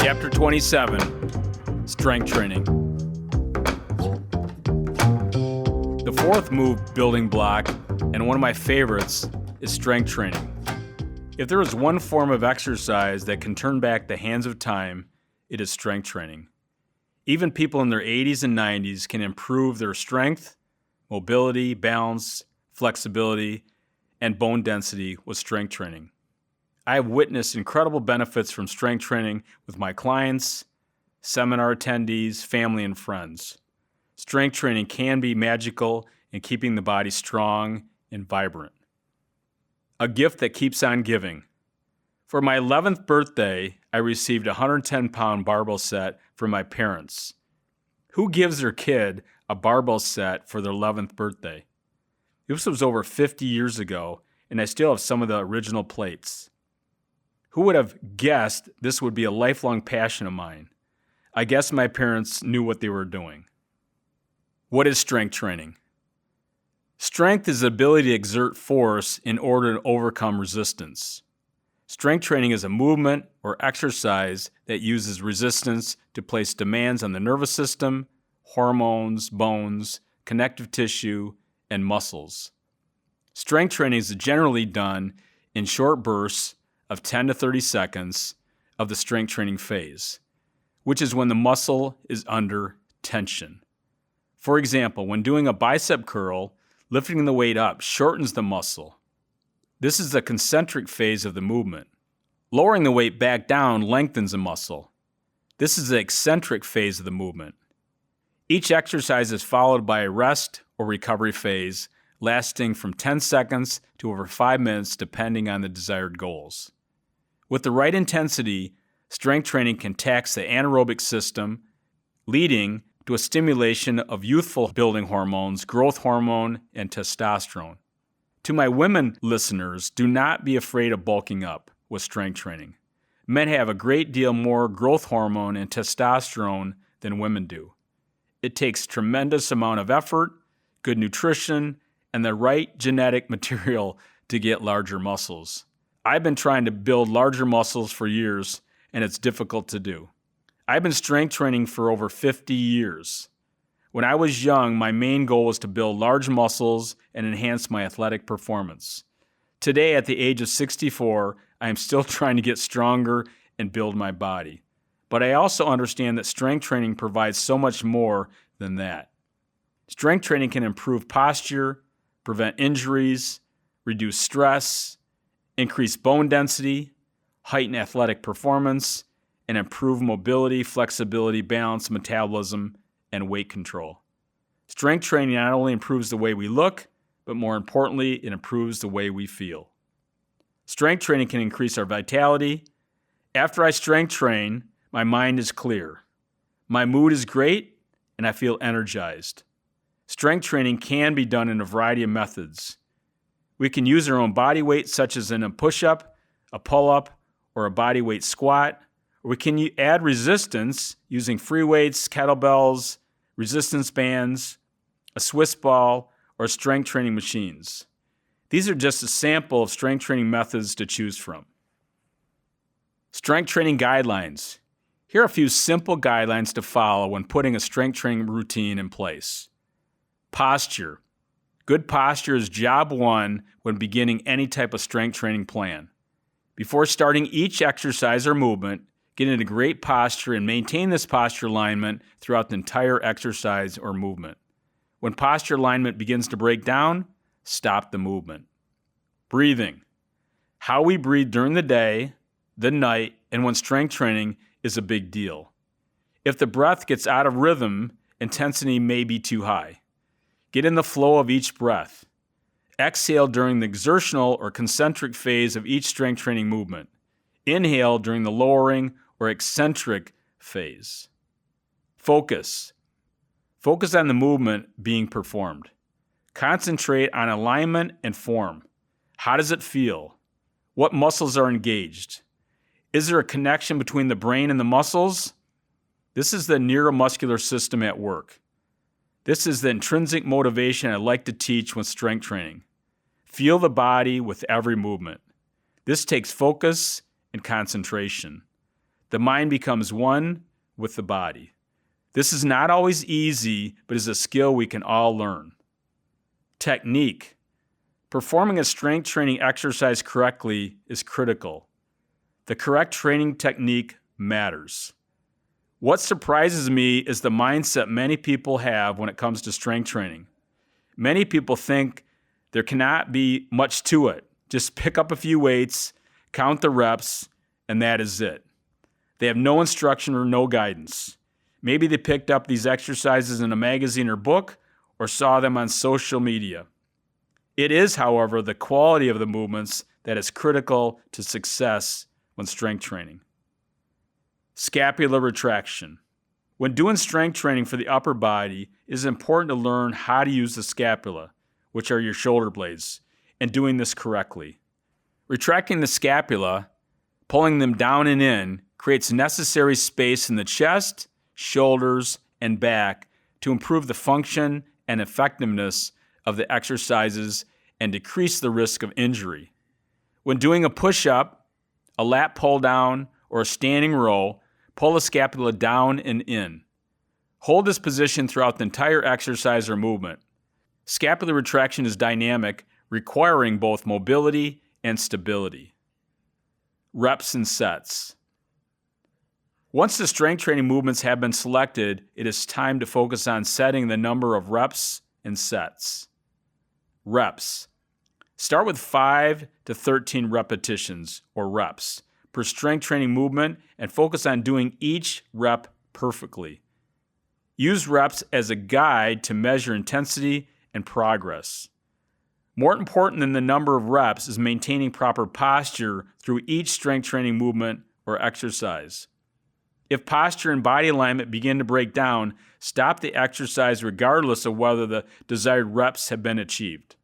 Chapter 27, Strength Training. The fourth move building block, and one of my favorites, is strength training. If there is one form of exercise that can turn back the hands of time, it is strength training. Even people in their 80s and 90s can improve their strength, mobility, balance, flexibility, and bone density with strength training. I have witnessed incredible benefits from strength training with my clients, seminar attendees, family, and friends. Strength training can be magical in keeping the body strong and vibrant. A gift that keeps on giving. For my 11th birthday, I received a 110-pound barbell set from my parents. Who gives their kid a barbell set for their 11th birthday? This was over 50 years ago, and I still have some of the original plates. Who would have guessed this would be a lifelong passion of mine? I guess my parents knew what they were doing. What is strength training? Strength is the ability to exert force in order to overcome resistance. Strength training is a movement or exercise that uses resistance to place demands on the nervous system, hormones, bones, connective tissue, and muscles. Strength training is generally done in short bursts of 10 to 30 seconds of the strength training phase, which is when the muscle is under tension. For example, when doing a bicep curl, lifting the weight up shortens the muscle. This is the concentric phase of the movement. Lowering the weight back down lengthens the muscle. This is the eccentric phase of the movement. Each exercise is followed by a rest or recovery phase lasting from 10 seconds to over 5 minutes depending on the desired goals. With the right intensity, strength training can tax the anaerobic system, leading to a stimulation of youthful building hormones, growth hormone, and testosterone. To my women listeners, do not be afraid of bulking up with strength training. Men have a great deal more growth hormone and testosterone than women do. It takes tremendous amount of effort, good nutrition, and the right genetic material to get larger muscles. I've been trying to build larger muscles for years, and it's difficult to do. I've been strength training for over 50 years. When I was young, my main goal was to build large muscles and enhance my athletic performance. Today, at the age of 64, I am still trying to get stronger and build my body. But I also understand that strength training provides so much more than that. Strength training can improve posture, prevent injuries, reduce stress, increase bone density, heighten athletic performance, and improve mobility, flexibility, balance, metabolism, and weight control. Strength training not only improves the way we look, but more importantly, it improves the way we feel. Strength training can increase our vitality. After I strength train, my mind is clear. My mood is great, and I feel energized. Strength training can be done in a variety of methods. We can use our own body weight, such as in a push-up, a pull-up, or a body weight squat. Or we can add resistance using free weights, kettlebells, resistance bands, a Swiss ball, or strength training machines. These are just a sample of strength training methods to choose from. Strength training guidelines. Here are a few simple guidelines to follow when putting a strength training routine in place. Posture. Good posture is job one when beginning any type of strength training plan. Before starting each exercise or movement, get into great posture and maintain this posture alignment throughout the entire exercise or movement. When posture alignment begins to break down, stop the movement. Breathing. How we breathe during the day, the night, and when strength training is a big deal. If the breath gets out of rhythm, intensity may be too high. Get in the flow of each breath. Exhale during the exertional or concentric phase of each strength training movement. Inhale during the lowering or eccentric phase. Focus. Focus on the movement being performed. Concentrate on alignment and form. How does it feel? What muscles are engaged? Is there a connection between the brain and the muscles? This is the neuromuscular system at work. This is the intrinsic motivation I like to teach with strength training. Feel the body with every movement. This takes focus and concentration. The mind becomes one with the body. This is not always easy, but is a skill we can all learn. Technique. Performing a strength training exercise correctly is critical. The correct training technique matters. What surprises me is the mindset many people have when it comes to strength training. Many people think there cannot be much to it. Just pick up a few weights, count the reps, and that is it. They have no instruction or no guidance. Maybe they picked up these exercises in a magazine or book or saw them on social media. It is, however, the quality of the movements that is critical to success when strength training. Scapular retraction. When doing strength training for the upper body, it is important to learn how to use the scapula, which are your shoulder blades, and doing this correctly. Retracting the scapula, pulling them down and in, creates necessary space in the chest, shoulders, and back to improve the function and effectiveness of the exercises and decrease the risk of injury. When doing a push-up, a lat pull-down, or a standing row, pull the scapula down and in. Hold this position throughout the entire exercise or movement. Scapular retraction is dynamic, requiring both mobility and stability. Reps and sets. Once the strength training movements have been selected, it is time to focus on setting the number of reps and sets. Reps. Start with 5 to 13 repetitions, or reps, per strength training movement and focus on doing each rep perfectly. Use reps as a guide to measure intensity and progress. More important than the number of reps is maintaining proper posture through each strength training movement or exercise. If posture and body alignment begin to break down, stop the exercise regardless of whether the desired reps have been achieved.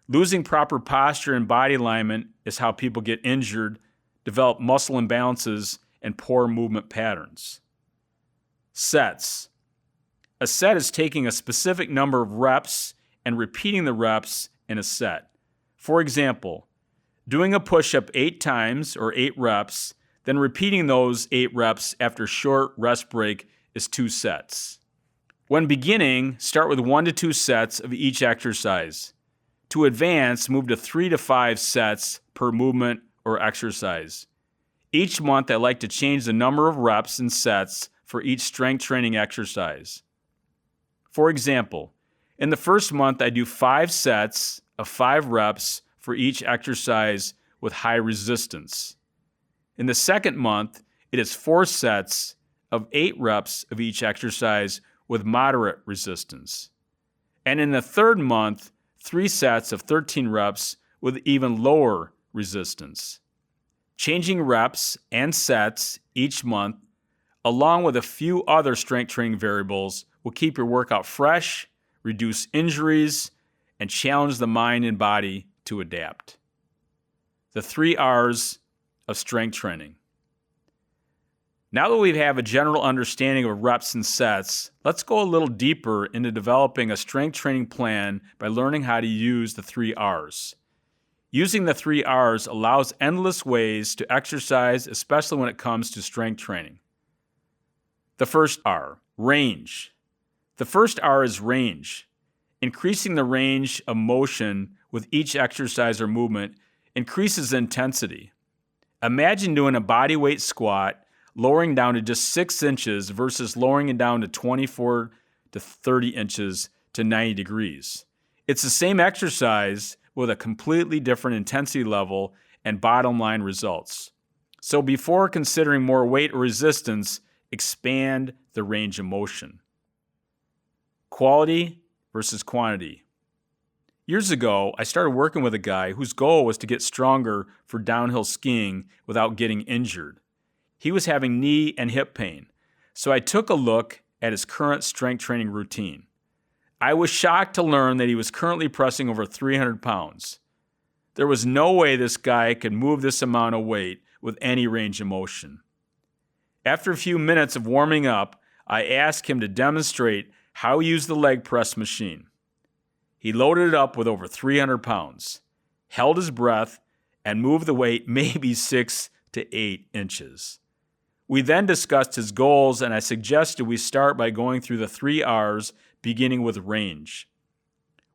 Losing proper posture and body alignment is how people get injured, develop muscle imbalances, and poor movement patterns. Sets. A set is taking a specific number of reps and repeating the reps in a set. For example, doing a push-up 8 times or 8 reps, then repeating those 8 reps after a short rest break is 2 sets. When beginning, start with 1 to 2 sets of each exercise. To advance, move to 3 to 5 sets per movement or exercise. Each month, I like to change the number of reps and sets for each strength training exercise. For example, in the first month, I do 5 sets of 5 reps for each exercise with high resistance. In the second month, it is 4 sets of 8 reps of each exercise with moderate resistance. And in the third month, 3 sets of 13 reps with even lower resistance. Changing reps and sets each month, along with a few other strength training variables, will keep your workout fresh, reduce injuries, and challenge the mind and body to adapt. The 3 R's of strength training. Now that we have a general understanding of reps and sets, let's go a little deeper into developing a strength training plan by learning how to use the 3 R's. Using the 3 R's allows endless ways to exercise, especially when it comes to strength training. The first R, range. The first R is range. Increasing the range of motion with each exercise or movement increases intensity. Imagine doing a bodyweight squat, lowering down to just 6 inches versus lowering it down to 24 to 30 inches to 90 degrees. It's the same exercise with a completely different intensity level and bottom line results. So before considering more weight or resistance, expand the range of motion. Quality versus quantity. Years ago, I started working with a guy whose goal was to get stronger for downhill skiing without getting injured. He was having knee and hip pain, so I took a look at his current strength training routine. I was shocked to learn that he was currently pressing over 300 pounds. There was no way this guy could move this amount of weight with any range of motion. After a few minutes of warming up, I asked him to demonstrate how he used the leg press machine. He loaded it up with over 300 pounds, held his breath, and moved the weight maybe 6 to 8 inches. We then discussed his goals, and I suggested we start by going through the 3 R's, beginning with range.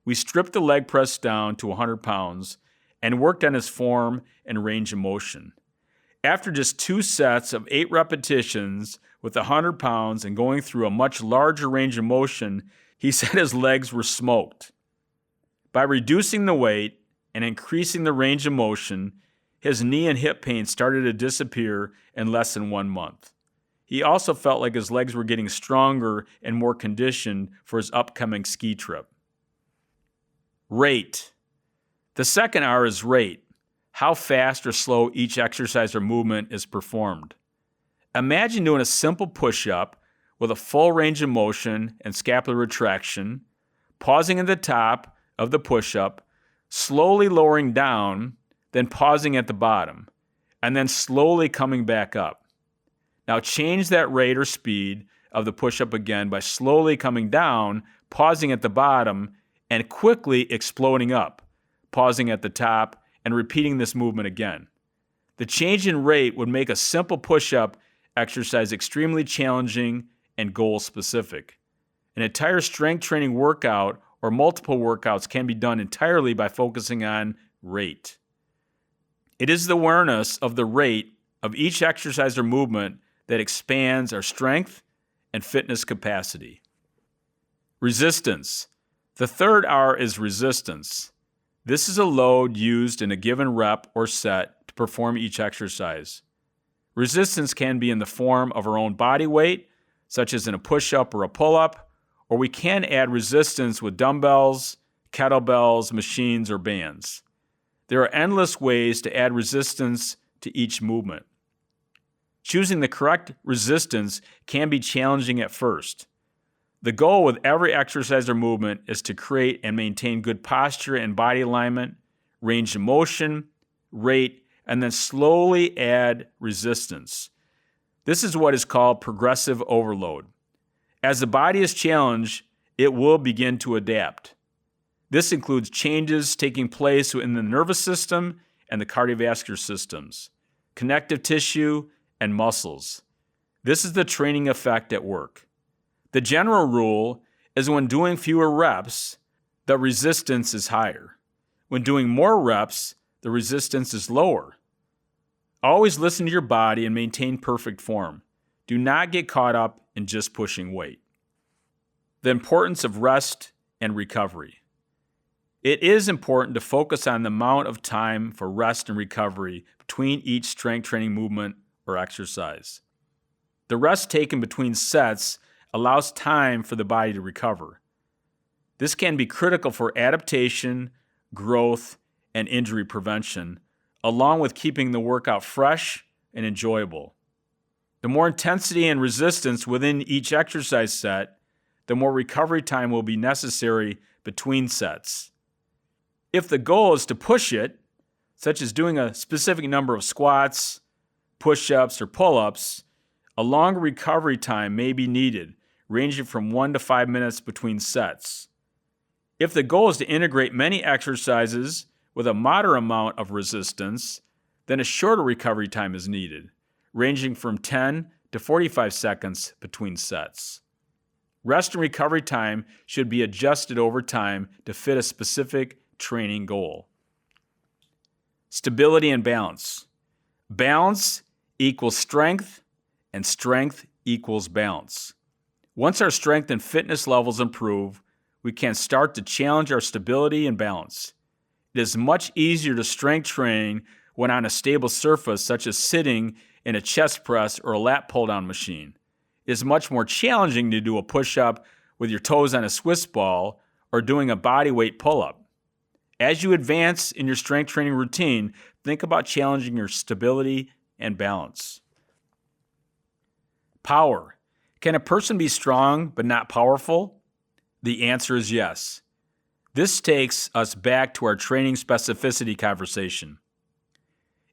We stripped the leg press down to 100 pounds and worked on his form and range of motion. After just 2 sets of 8 repetitions with 100 pounds and going through a much larger range of motion, he said his legs were smoked. By reducing the weight and increasing the range of motion, his knee and hip pain started to disappear in less than 1 month. He also felt like his legs were getting stronger and more conditioned for his upcoming ski trip. Rate. The second R is rate, how fast or slow each exercise or movement is performed. Imagine doing a simple push-up with a full range of motion and scapular retraction, pausing at the top of the push-up, slowly lowering down, then pausing at the bottom, and then slowly coming back up. Now change that rate or speed of the push-up again by slowly coming down, pausing at the bottom, and quickly exploding up, pausing at the top, and repeating this movement again. The change in rate would make a simple push-up exercise extremely challenging and goal-specific. An entire strength training workout or multiple workouts can be done entirely by focusing on rate. It is the awareness of the rate of each exercise or movement that expands our strength and fitness capacity. Resistance. The third R is resistance. This is a load used in a given rep or set to perform each exercise. Resistance can be in the form of our own body weight, such as in a push-up or a pull-up, or we can add resistance with dumbbells, kettlebells, machines, or bands. There are endless ways to add resistance to each movement. Choosing the correct resistance can be challenging at first. The goal with every exercise or movement is to create and maintain good posture and body alignment, range of motion, rate, and then slowly add resistance. This is what is called progressive overload. As the body is challenged, it will begin to adapt. This includes changes taking place within the nervous system and the cardiovascular systems, connective tissue, and muscles. This is the training effect at work. The general rule is when doing fewer reps, the resistance is higher. When doing more reps, the resistance is lower. Always listen to your body and maintain perfect form. Do not get caught up in just pushing weight. The importance of rest and recovery. It is important to focus on the amount of time for rest and recovery between each strength training movement or exercise. The rest taken between sets allows time for the body to recover. This can be critical for adaptation, growth, and injury prevention, along with keeping the workout fresh and enjoyable. The more intensity and resistance within each exercise set, the more recovery time will be necessary between sets. If the goal is to push it, such as doing a specific number of squats, push-ups, or pull-ups, a longer recovery time may be needed, ranging from 1 to 5 minutes between sets. If the goal is to integrate many exercises with a moderate amount of resistance, then a shorter recovery time is needed, ranging from 10 to 45 seconds between sets. Rest and recovery time should be adjusted over time to fit a specific training goal. Stability and balance. Balance equals strength, and strength equals balance. Once our strength and fitness levels improve, we can start to challenge our stability and balance. It is much easier to strength train when on a stable surface, such as sitting in a chest press or a lat pull-down machine. It is much more challenging to do a push-up with your toes on a Swiss ball or doing a body weight pull-up. As you advance in your strength training routine, think about challenging your stability and balance. Power. Can a person be strong but not powerful? The answer is yes. This takes us back to our training specificity conversation.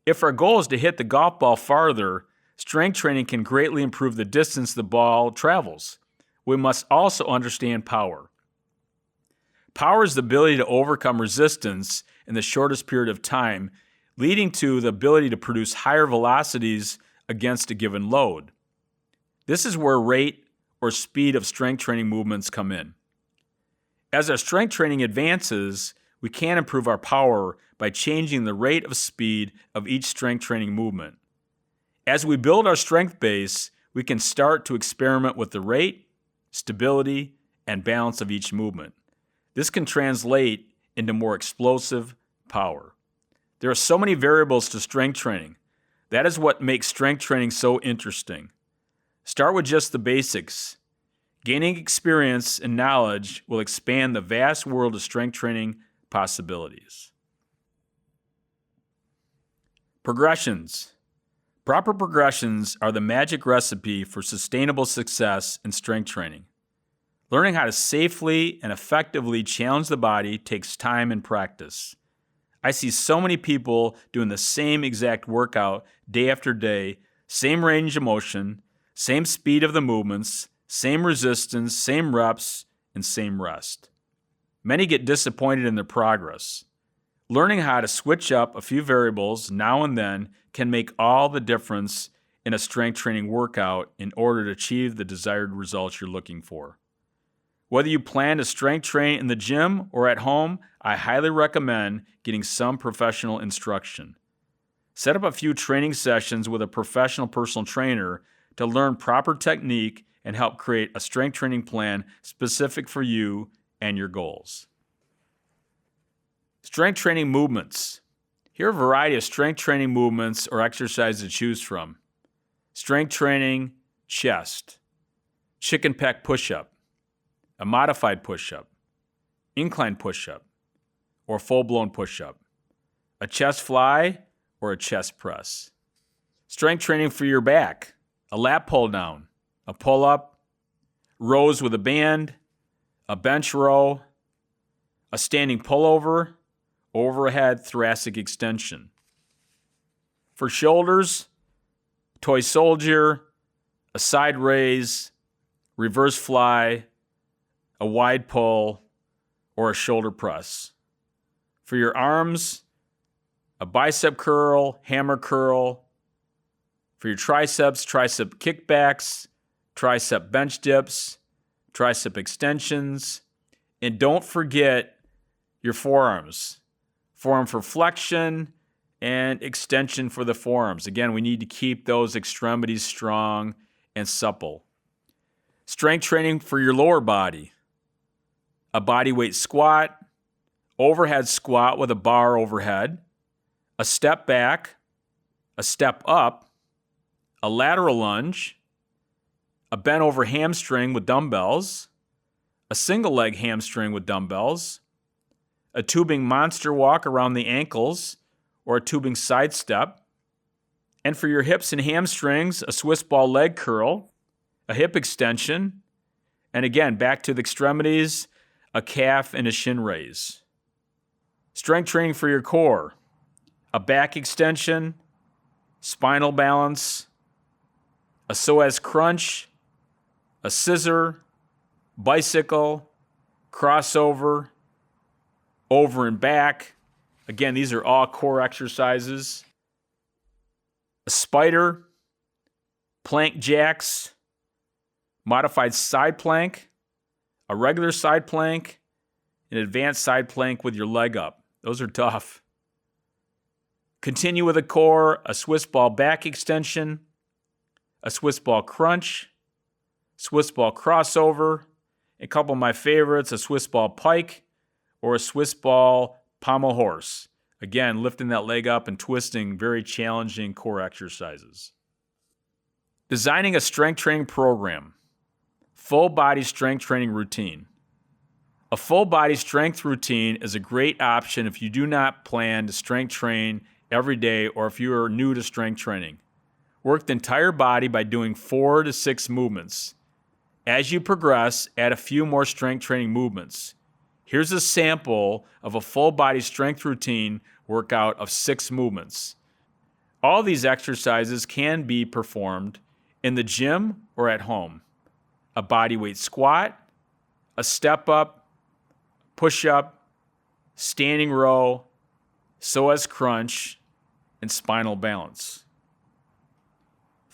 If our goal is to hit the golf ball farther, strength training can greatly improve the distance the ball travels. We must also understand power. Power is the ability to overcome resistance in the shortest period of time, leading to the ability to produce higher velocities against a given load. This is where rate or speed of strength training movements come in. As our strength training advances, we can improve our power by changing the rate of speed of each strength training movement. As we build our strength base, we can start to experiment with the rate, stability, and balance of each movement. This can translate into more explosive power. There are so many variables to strength training. That is what makes strength training so interesting. Start with just the basics. Gaining experience and knowledge will expand the vast world of strength training possibilities. Progressions. Proper progressions are the magic recipe for sustainable success in strength training. Learning how to safely and effectively challenge the body takes time and practice. I see so many people doing the same exact workout day after day, same range of motion, same speed of the movements, same resistance, same reps, and same rest. Many get disappointed in their progress. Learning how to switch up a few variables now and then can make all the difference in a strength training workout in order to achieve the desired results you're looking for. Whether you plan to strength train in the gym or at home, I highly recommend getting some professional instruction. Set up a few training sessions with a professional personal trainer to learn proper technique and help create a strength training plan specific for you and your goals. Strength training movements. Here are a variety of strength training movements or exercises to choose from. Strength training, chest, chicken peck push-up, a modified push-up, incline push-up, or full-blown push-up, a chest fly, or a chest press. Strength training for your back, a lat pull-down, a pull-up, rows with a band, a bench row, a standing pullover, overhead thoracic extension. For shoulders, toy soldier, a side raise, reverse fly, a wide pull, or a shoulder press. For your arms, a bicep curl, hammer curl. For your triceps, tricep kickbacks, tricep bench dips, tricep extensions. And don't forget your forearms. Forearm for flexion and extension for the forearms. Again, we need to keep those extremities strong and supple. Strength training for your lower body. A body weight squat, overhead squat with a bar overhead, a step back, a step up, a lateral lunge, a bent over hamstring with dumbbells, a single leg hamstring with dumbbells, a tubing monster walk around the ankles, or a tubing side step. And for your hips and hamstrings, a Swiss ball leg curl, a hip extension, and again, back to the extremities, a calf and a shin raise. Strength training for your core, a back extension, spinal balance, a psoas crunch, a scissor, bicycle, crossover, over and back. Again, these are all core exercises. A spider, plank jacks, modified side plank, a regular side plank, an advanced side plank with your leg up. Those are tough. Continue with a core, a Swiss ball back extension, a Swiss ball crunch, Swiss ball crossover, a couple of my favorites, a Swiss ball pike, or a Swiss ball pommel horse. Again, lifting that leg up and twisting, very challenging core exercises. Designing a strength training program. Full body strength training routine. A full body strength routine is a great option if you do not plan to strength train every day or if you are new to strength training. Work the entire body by doing 4 to 6 movements. As you progress, add a few more strength training movements. Here's a sample of a full body strength routine workout of 6 movements. All these exercises can be performed in the gym or at home. A body weight squat, a step up, push up, standing row, psoas crunch, and spinal balance.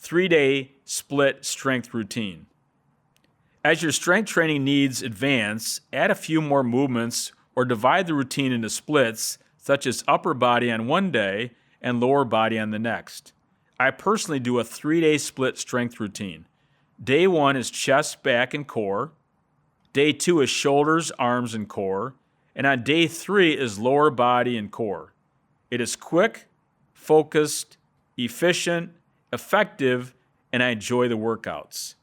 3-day split strength routine. As your strength training needs advance, add a few more movements or divide the routine into splits, such as upper body on one day and lower body on the next. I personally do a 3-day split strength routine. Day 1 is chest, back, and core. Day 2 is shoulders, arms, and core. And on day 3 is lower body and core. It is quick, focused, efficient, effective, and I enjoy the workouts.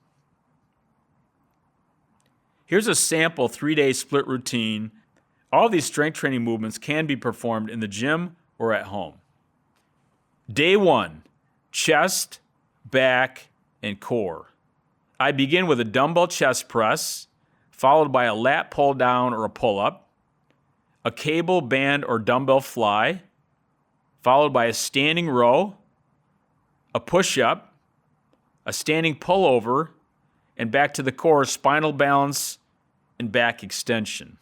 Here's a sample 3-day split routine. All these strength training movements can be performed in the gym or at home. Day 1, chest, back, and core. I begin with a dumbbell chest press, followed by a lat pull down or a pull-up, a cable, band, or dumbbell fly, followed by a standing row, a push-up, a standing pullover, and back to the core, spinal balance, and back extension.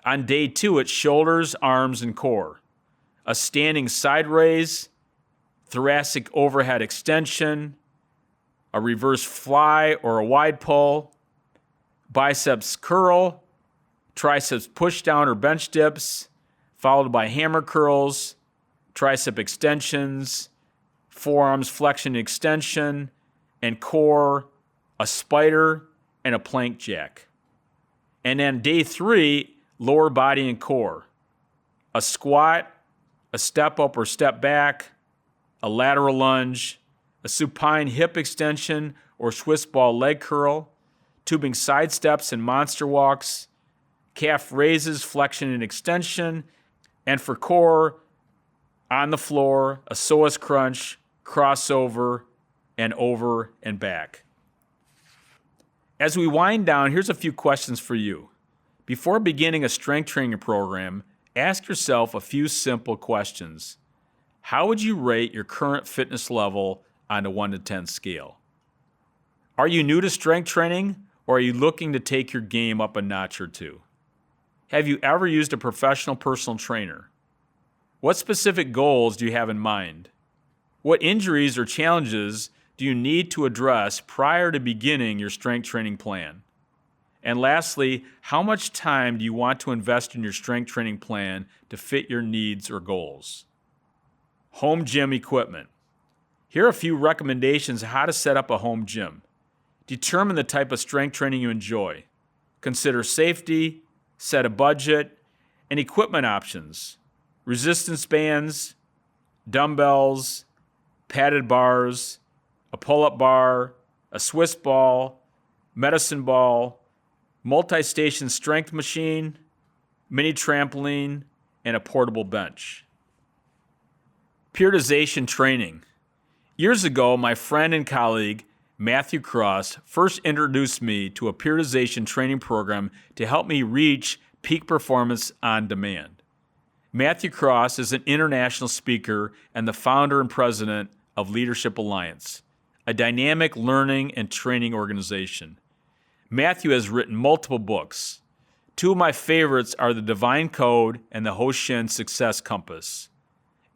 On day 2, it's shoulders, arms, and core. A standing side raise, thoracic overhead extension, a reverse fly or a wide pull, biceps curl, triceps push down or bench dips, followed by hammer curls, tricep extensions, forearms flexion extension, and core, a spider, and a plank jack. And then day 3, lower body and core. A squat, a step up or step back, a lateral lunge, a supine hip extension or Swiss ball leg curl, tubing side steps and monster walks, calf raises, flexion and extension, and for core, on the floor, a psoas crunch, crossover, and over and back. As we wind down, here's a few questions for you. Before beginning a strength training program, ask yourself a few simple questions. How would you rate your current fitness level on a 1 to 10 scale? Are you new to strength training, or are you looking to take your game up a notch or two? Have you ever used a professional personal trainer? What specific goals do you have in mind? What injuries or challenges do you need to address prior to beginning your strength training plan? And lastly, how much time do you want to invest in your strength training plan to fit your needs or goals? Home gym equipment. Here are a few recommendations on how to set up a home gym. Determine the type of strength training you enjoy. Consider safety, set a budget, and equipment options. Resistance bands, dumbbells, padded bars, a pull-up bar, a Swiss ball, medicine ball, multi-station strength machine, mini trampoline, and a portable bench. Periodization training. Years ago, my friend and colleague, Matthew Cross, first introduced me to a periodization training program to help me reach peak performance on demand. Matthew Cross is an international speaker and the founder and president of Leadership Alliance, a dynamic learning and training organization. Matthew has written multiple books. Two of my favorites are The Divine Code and The Hoshin Success Compass.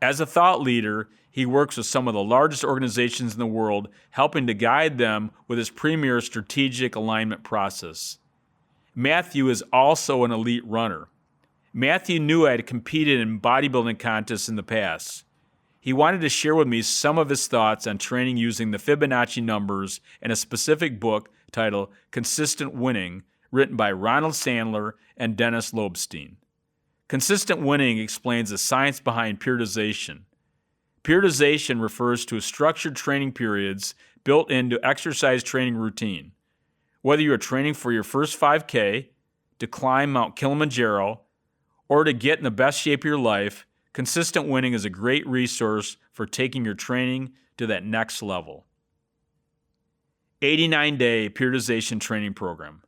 As a thought leader, he works with some of the largest organizations in the world, helping to guide them with his premier strategic alignment process. Matthew is also an elite runner. Matthew knew I had competed in bodybuilding contests in the past. He wanted to share with me some of his thoughts on training using the Fibonacci numbers in a specific book titled Consistent Winning, written by Ronald Sandler and Dennis Lobstein. Consistent Winning explains the science behind periodization. Periodization refers to structured training periods built into exercise training routine. Whether you are training for your first 5K, to climb Mount Kilimanjaro, or to get in the best shape of your life, Consistent Winning is a great resource for taking your training to that next level. 89-day periodization training program.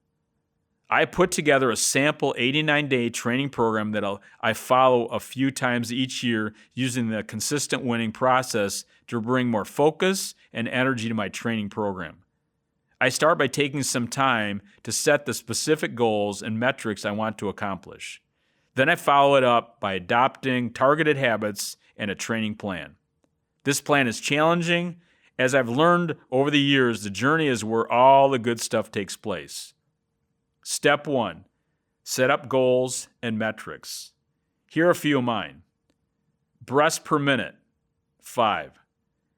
I put together a sample 89-day training program that I follow a few times each year using the Consistent Winning process to bring more focus and energy to my training program. I start by taking some time to set the specific goals and metrics I want to accomplish. Then I follow it up by adopting targeted habits and a training plan. This plan is challenging As I've learned over the years, the journey is where all the good stuff takes place. Step 1, set up goals and metrics. Here are a few of mine. Breaths per minute, 5.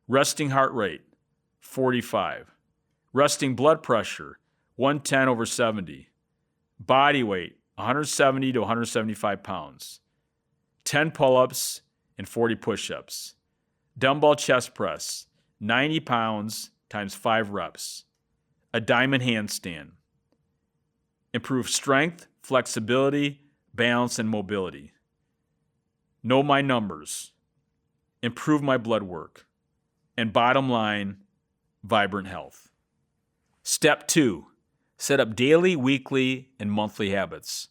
Resting heart rate, 45. Resting blood pressure, 110/70. Body weight, 170 to 175 pounds. 10 pull-ups and 40 push-ups. Dumbbell chest press, 90 pounds times 5 reps. A diamond handstand. Improve strength, flexibility, balance, and mobility. Know my numbers. Improve my blood work. And bottom line, vibrant health. Step 2, set up daily, weekly, and monthly habits.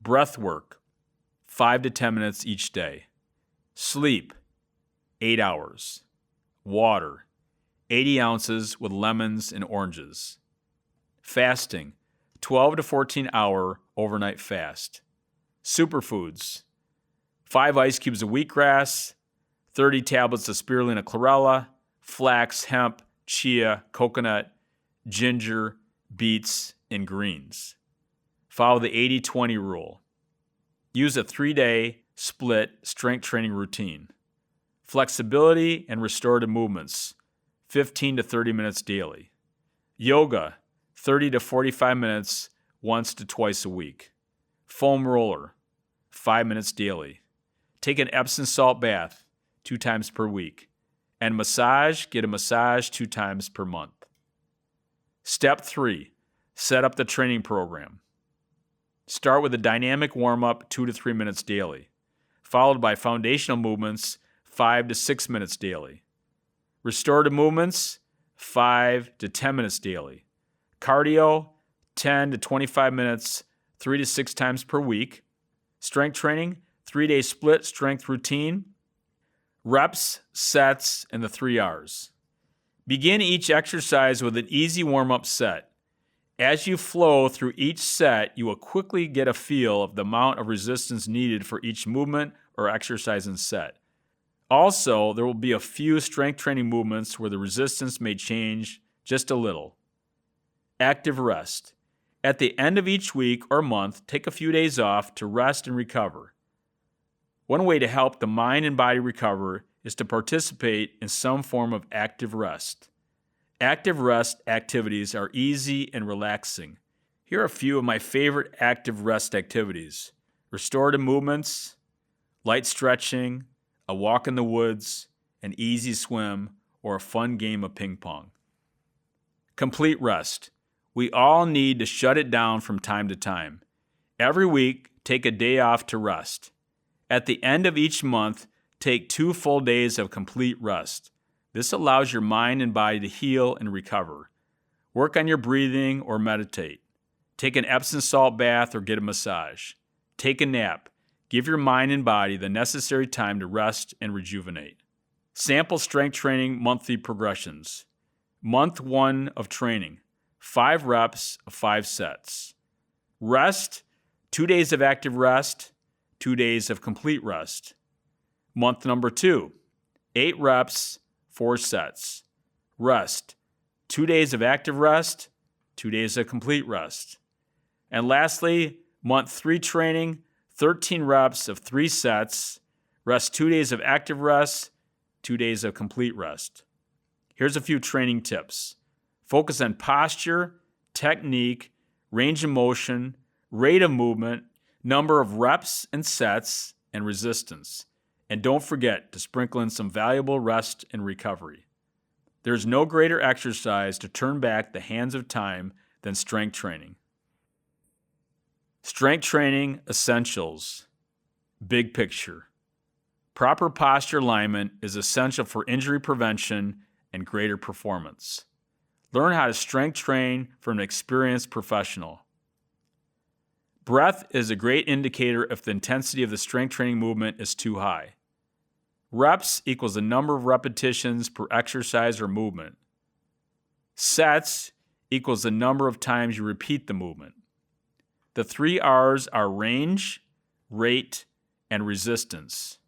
Breath work, 5 to 10 minutes each day. Sleep, 8 hours. Water, 80 ounces with lemons and oranges. Fasting, 12 to 14 hour overnight fast. Superfoods, 5 ice cubes of wheatgrass, 30 tablets of spirulina chlorella, flax, hemp, chia, coconut, ginger, beets, and greens. Follow the 80-20 rule. Use a 3-day split strength training routine. Flexibility and restorative movements, 15 to 30 minutes daily. Yoga, 30 to 45 minutes once to twice a week. Foam roller, 5 minutes daily. Take an Epsom salt bath 2 times per week. And massage, get a massage 2 times per month. Step 3, set up the training program. Start with a dynamic warm-up 2 to 3 minutes daily, followed by foundational movements 5 to 6 minutes daily. Restorative movements 5 to 10 minutes daily. Cardio 10 to 25 minutes 3 to 6 times per week. Strength training 3-day split strength routine. Reps, sets, and the 3 R's. Begin each exercise with an easy warm-up set. As you flow through each set, you will quickly get a feel of the amount of resistance needed for each movement or exercise and set. Also, there will be a few strength training movements where the resistance may change just a little. Active rest. At the end of each week or month, take a few days off to rest and recover. One way to help the mind and body recover is to participate in some form of active rest. Active rest activities are easy and relaxing. Here are a few of my favorite active rest activities: restorative movements, light stretching, a walk in the woods, an easy swim, or a fun game of ping pong. Complete rest. We all need to shut it down from time to time. Every week, take a day off to rest. At the end of each month, take 2 full days of complete rest. This allows your mind and body to heal and recover. Work on your breathing or meditate. Take an Epsom salt bath or get a massage. Take a nap. Give your mind and body the necessary time to rest and rejuvenate. Sample strength training monthly progressions. Month 1 of training, 5 reps of 5 sets. Rest, 2 days of active rest, 2 days of complete rest. Month number 2, 8 reps, 4 sets. Rest, 2 days of active rest, 2 days of complete rest. And lastly, month 3 training, 13 reps of 3 sets. Rest 2 days of active rest, 2 days of complete rest. Here's a few training tips. Focus on posture, technique, range of motion, rate of movement, number of reps and sets, and resistance. And don't forget to sprinkle in some valuable rest and recovery. There's no greater exercise to turn back the hands of time than strength training. Strength training essentials. Big picture. Proper posture alignment is essential for injury prevention and greater performance. Learn how to strength train from an experienced professional. Breath is a great indicator if the intensity of the strength training movement is too high. Reps equals the number of repetitions per exercise or movement. Sets equals the number of times you repeat the movement. The 3 R's are range, rate, and resistance.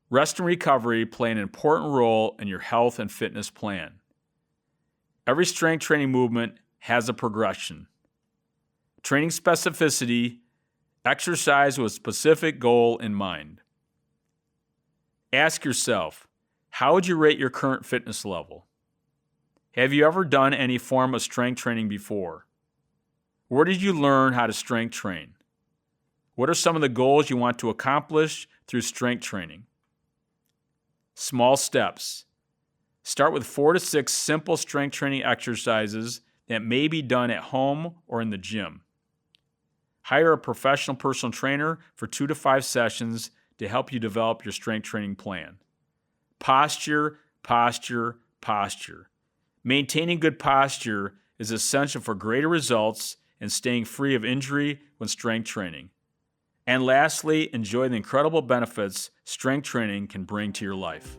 Rest and recovery play an important role in your health and fitness plan. Every strength training movement has a progression. Training specificity, exercise with a specific goal in mind. Ask yourself, how would you rate your current fitness level? Have you ever done any form of strength training before? Where did you learn how to strength train? What are some of the goals you want to accomplish through strength training? Small steps. Start with 4 to 6 simple strength training exercises that may be done at home or in the gym. Hire a professional personal trainer for 2 to 5 sessions to help you develop your strength training plan. Posture, posture, posture. Maintaining good posture is essential for greater results and staying free of injury when strength training. And lastly, enjoy the incredible benefits strength training can bring to your life.